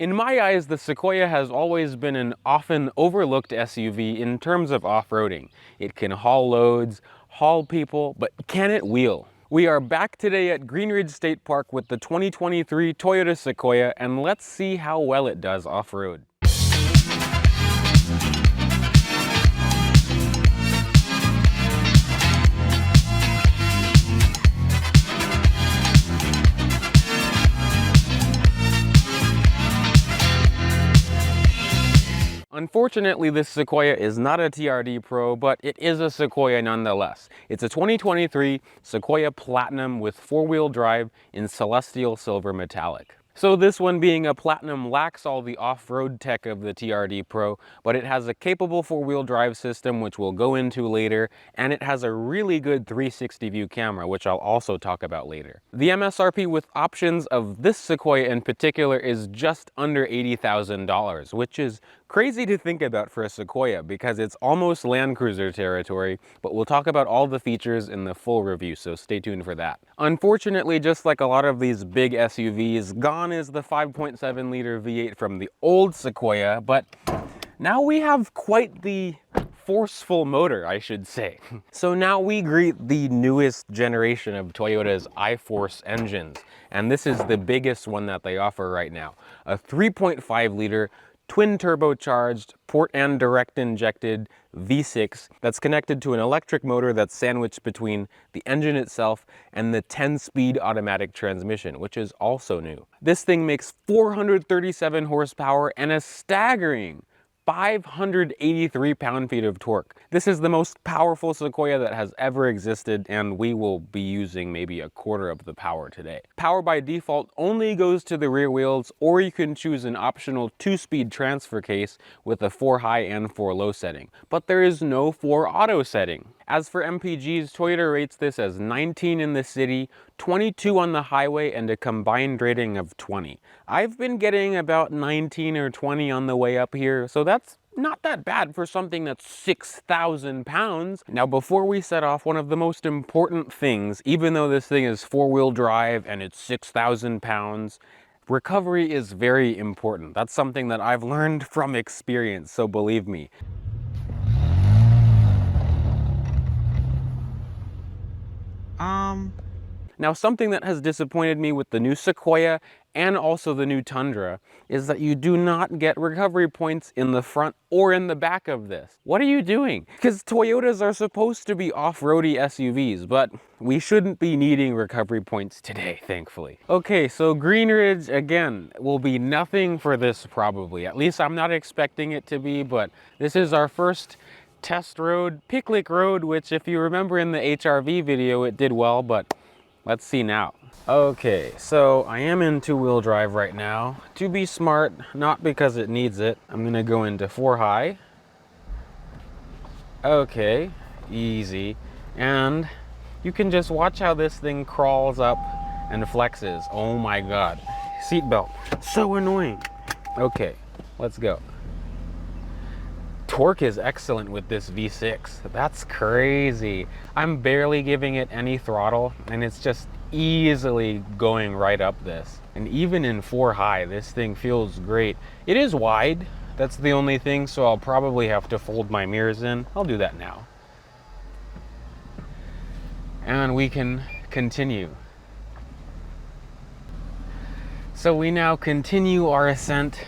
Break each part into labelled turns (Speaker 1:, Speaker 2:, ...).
Speaker 1: In my eyes, the Sequoia has always been an often overlooked SUV in terms of off-roading. It can haul loads, haul people, but can it wheel? We are back today at Green Ridge State Park with the 2023 Toyota Sequoia, and let's see how well it does off-road. Unfortunately, this Sequoia is not a TRD Pro, but it is a Sequoia nonetheless. It's a 2023 Sequoia Platinum with four-wheel drive in Celestial Silver Metallic. So this one, being a Platinum, lacks all the off-road tech of the TRD Pro, but it has a capable four-wheel drive system, which we'll go into later, and it has a really good 360 view camera, which I'll also talk about later. The MSRP with options of this Sequoia in particular is just under $80,000, which is crazy to think about for a Sequoia because it's almost Land Cruiser territory, but we'll talk about all the features in the full review, so stay tuned for that. Unfortunately, just like a lot of these big SUVs, gone is the 5.7 liter V8 from the old Sequoia, but now we have quite the forceful motor, I should say. So now we greet the newest generation of Toyota's iForce engines, and this is the biggest one that they offer right now. A 3.5 liter twin turbocharged port and direct injected V6 that's connected to an electric motor that's sandwiched between the engine itself and the 10-speed automatic transmission, which is also new. This thing makes 437 horsepower and a staggering 583 pound-feet of torque. This is the most powerful Sequoia that has ever existed, and we will be using maybe a quarter of the power today. Power by default only goes to the rear wheels, or you can choose an optional 2-speed transfer case with a 4 high and 4 low setting. But there is no 4 auto setting. As for MPGs, Toyota rates this as 19 in the city, 22 on the highway, and a combined rating of 20. I've been getting about 19 or 20 on the way up here, so that's not that bad for something that's 6,000 pounds. Now, before we set off, one of the most important things, even though this thing is four-wheel drive and it's 6,000 pounds, recovery is very important. That's something that I've learned from experience, so believe me. Now, something that has disappointed me with the new Sequoia and also the new Tundra is that you do not get recovery points in the front or in the back of this. What are you doing? Because Toyotas are supposed to be off-roady SUVs, but we shouldn't be needing recovery points today, thankfully. Okay, so Green Ridge, again, will be nothing for this probably. At least I'm not expecting it to be, but this is our first test road, Picklick Road, which if you remember in the HRV video, it did well, but let's see now. Okay, so I am in two-wheel drive right now. To be smart, not because it needs it, I'm gonna go into 4 high. Okay, easy. And you can just watch how this thing crawls up and flexes. Oh my God, seatbelt, so annoying. Okay, let's go. Torque is excellent with this V6. That's crazy. I'm barely giving it any throttle, and it's just easily going right up this. And even in 4 high, this thing feels great. It is wide, that's the only thing, so I'll probably have to fold my mirrors in. I'll do that now. And we can continue. So we now continue our ascent.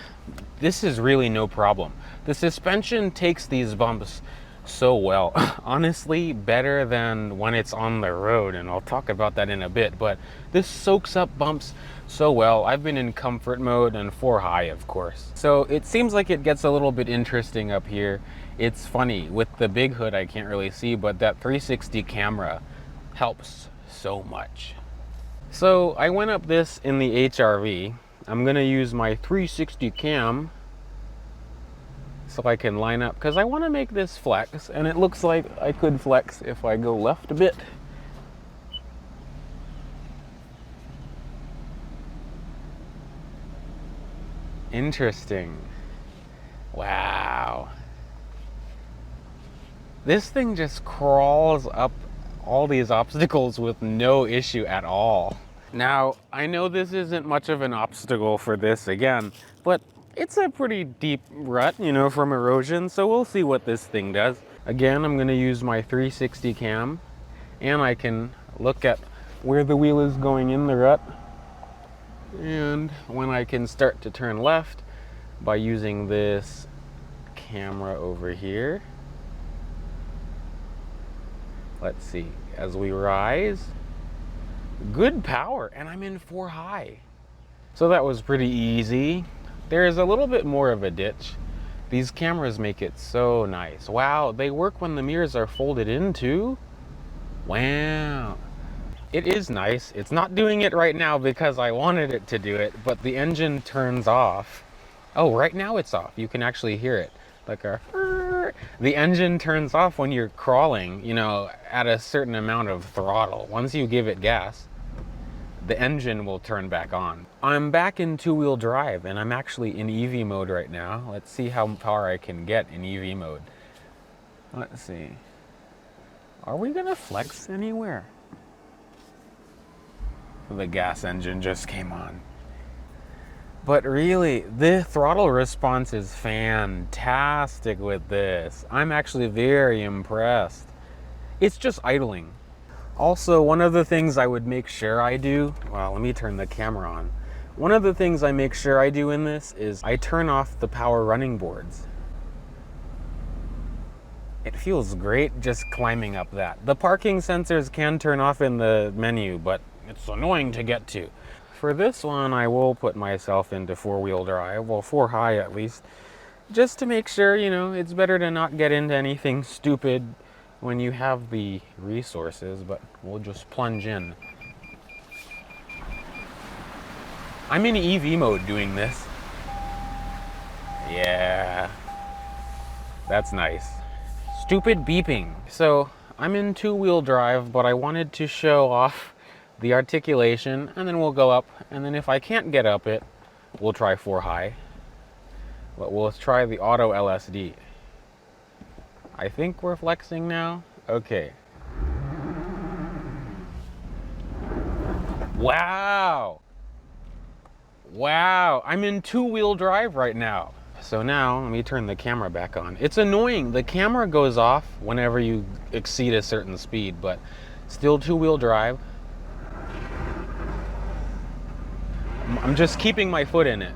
Speaker 1: This is really no problem. The suspension takes these bumps so well. Honestly, better than when it's on the road, and I'll talk about that in a bit, but this soaks up bumps so well. I've been in comfort mode and 4 high, of course. So it seems like it gets a little bit interesting up here. It's funny, with the big hood I can't really see, but that 360 camera helps so much. So I went up this in the HRV. I'm gonna use my 360 cam so I can line up, because I want to make this flex, and it looks like I could flex if I go left a bit. Interesting. Wow. This thing just crawls up all these obstacles with no issue at all. Now, I know this isn't much of an obstacle for this again, but it's a pretty deep rut, you know, from erosion, so we'll see what this thing does. Again, I'm gonna use my 360 cam, and I can look at where the wheel is going in the rut, and when I can start to turn left by using this camera over here. Let's see, as we rise, good power, and I'm in 4 high. So that was pretty easy. There is a little bit more of a ditch. These cameras make it so nice. Wow, they work when the mirrors are folded in too. Wow. It is nice. It's not doing it right now because I wanted it to do it, but the engine turns off. Oh, right now it's off. You can actually hear it. Like the engine turns off when you're crawling, you know, at a certain amount of throttle. Once you give it gas, the engine will turn back on. I'm back in 2-wheel drive, and I'm actually in EV mode right now. Let's see how far I can get in EV mode. Let's see. Are we gonna flex anywhere? The gas engine just came on. But really, the throttle response is fantastic with this. I'm actually very impressed. It's just idling. Also, one of the things I would make sure I do, well, let me turn the camera on. One of the things I make sure I do in this is I turn off the power running boards. It feels great just climbing up that. The parking sensors can turn off in the menu, but it's annoying to get to. For this one, I will put myself into 4-wheel drive, well, 4 high at least, just to make sure, you know, it's better to not get into anything stupid when you have the resources, but we'll just plunge in. I'm in EV mode doing this. Yeah, that's nice. Stupid beeping. So I'm in 2-wheel drive, but I wanted to show off the articulation, and then we'll go up, and then if I can't get up it, we'll try 4 high. But we'll try the auto LSD. I think we're flexing now. Okay. Wow. Wow, I'm in 2-wheel drive right now. So now, let me turn the camera back on. It's annoying, the camera goes off whenever you exceed a certain speed, but still 2-wheel drive. I'm just keeping my foot in it.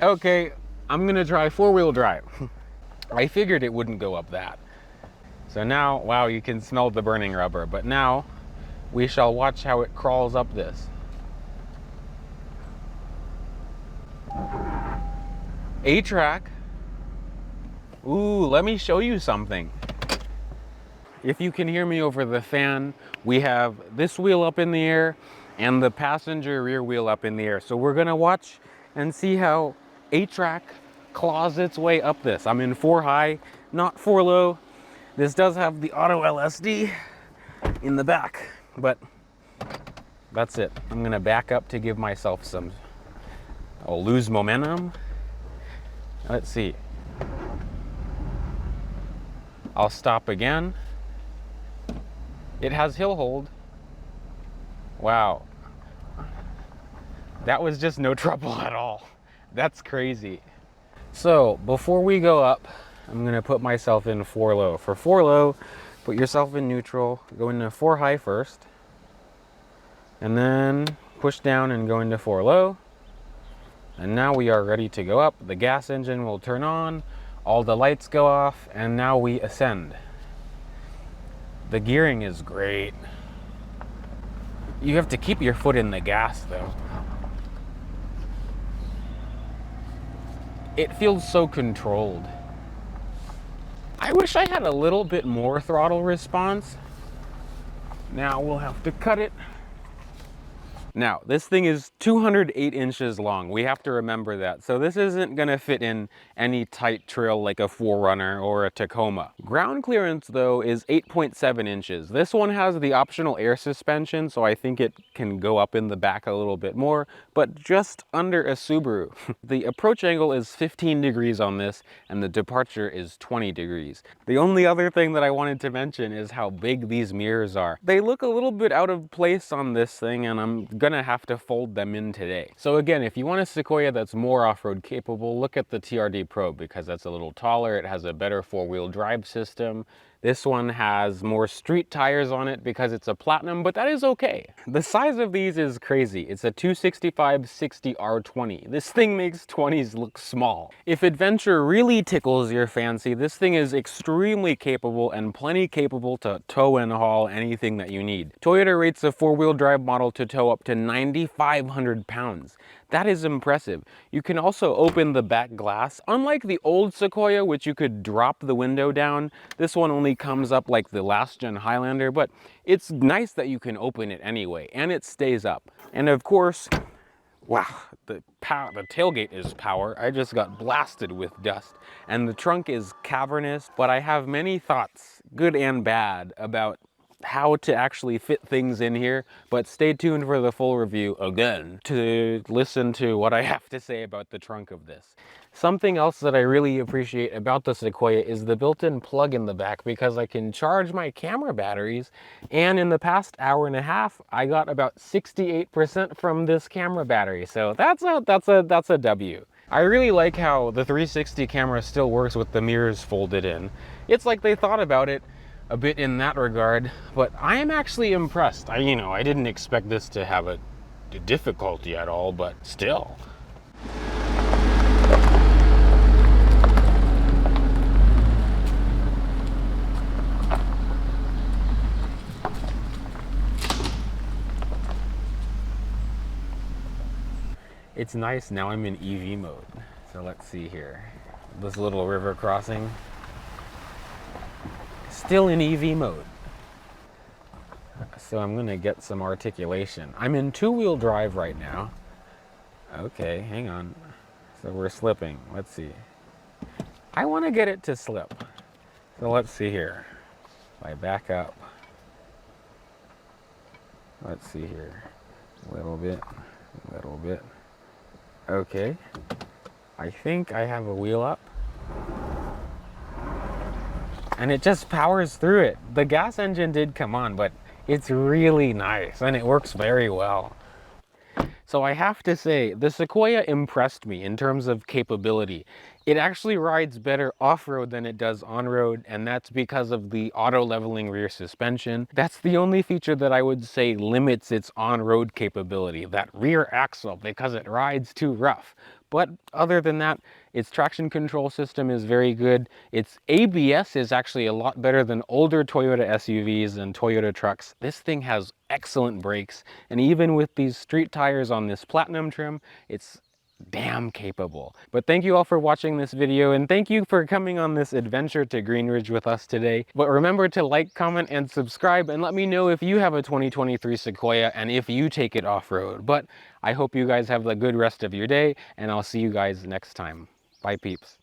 Speaker 1: Okay, I'm gonna try 4-wheel drive. I figured it wouldn't go up that. So now, wow, you can smell the burning rubber, but now we shall watch how it crawls up this. A-track. Ooh, let me show you something. If you can hear me over the fan, we have this wheel up in the air and the passenger rear wheel up in the air. So we're gonna watch and see how A-track claws its way up this. I'm in 4 high, not 4 low. This does have the auto LSD in the back, but that's it. I'm gonna back up to give myself some, I'll lose momentum. Let's see. I'll stop again. It has hill hold. Wow. That was just no trouble at all. That's crazy. So before we go up, I'm gonna put myself in 4 low. For 4 low, put yourself in neutral, go into 4 high first, and then push down and go into 4 low. And now we are ready to go up. The gas engine will turn on, all the lights go off, and now we ascend. The gearing is great. You have to keep your foot in the gas though. It feels so controlled. I wish I had a little bit more throttle response. Now we'll have to cut it. Now, this thing is 208 inches long. We have to remember that. So this isn't gonna fit in any tight trail like a 4Runner or a Tacoma. Ground clearance though is 8.7 inches. This one has the optional air suspension, so I think it can go up in the back a little bit more, but just under a Subaru. The approach angle is 15 degrees on this, and the departure is 20 degrees. The only other thing that I wanted to mention is how big these mirrors are. They look a little bit out of place on this thing, and I'm gonna have to fold them in today. So again, if you want a Sequoia that's more off-road capable, look at the TRD Pro, because that's a little taller. It has a better four-wheel drive system. This one has more street tires on it because it's a Platinum, but that is okay. The size of these is crazy. It's a 265/60 R20. This thing makes 20s look small. If adventure really tickles your fancy, this thing is extremely capable and plenty capable to tow and haul anything that you need. Toyota rates a four-wheel drive model to tow up to 9,500 pounds. That is impressive. You can also open the back glass. Unlike the old Sequoia, which you could drop the window down, this one only comes up like the last gen Highlander, but it's nice that you can open it anyway, and it stays up. And of course, wow, the tailgate is power. I just got blasted with dust. And the trunk is cavernous, but I have many thoughts, good and bad, about how to actually fit things in here, but stay tuned for the full review again to listen to what I have to say about the trunk of this. Something else that I really appreciate about the Sequoia is the built-in plug in the back, because I can charge my camera batteries, and in the past hour and a half I got about 68% from this camera battery, so that's a W. I really like how the 360 camera still works with the mirrors folded in. It's like they thought about it a bit in that regard, but I am actually impressed. I didn't expect this to have a difficulty at all, but still. It's nice, now I'm in EV mode. So let's see here. This little river crossing. Still in EV mode. So I'm gonna get some articulation. I'm in two-wheel drive right now. Okay, hang on. So we're slipping, let's see. I wanna get it to slip. So let's see here. If I back up. Let's see here. A little bit. Okay. I think I have a wheel up. And it just powers through it. The gas engine did come on, but it's really nice and it works very well. So I have to say, the Sequoia impressed me in terms of capability. It actually rides better off-road than it does on-road, and that's because of the auto-leveling rear suspension. That's the only feature that I would say limits its on-road capability, that rear axle, because it rides too rough. But other than that, its traction control system is very good. Its ABS is actually a lot better than older Toyota SUVs and Toyota trucks. This thing has excellent brakes, and even with these street tires on this Platinum trim, it's damn capable. But thank you all for watching this video, and thank you for coming on this adventure to Greenridge with us today. But remember to like, comment, and subscribe, and let me know if you have a 2023 Sequoia and if you take it off-road. But I hope you guys have a good rest of your day, and I'll see you guys next time. Bye, peeps.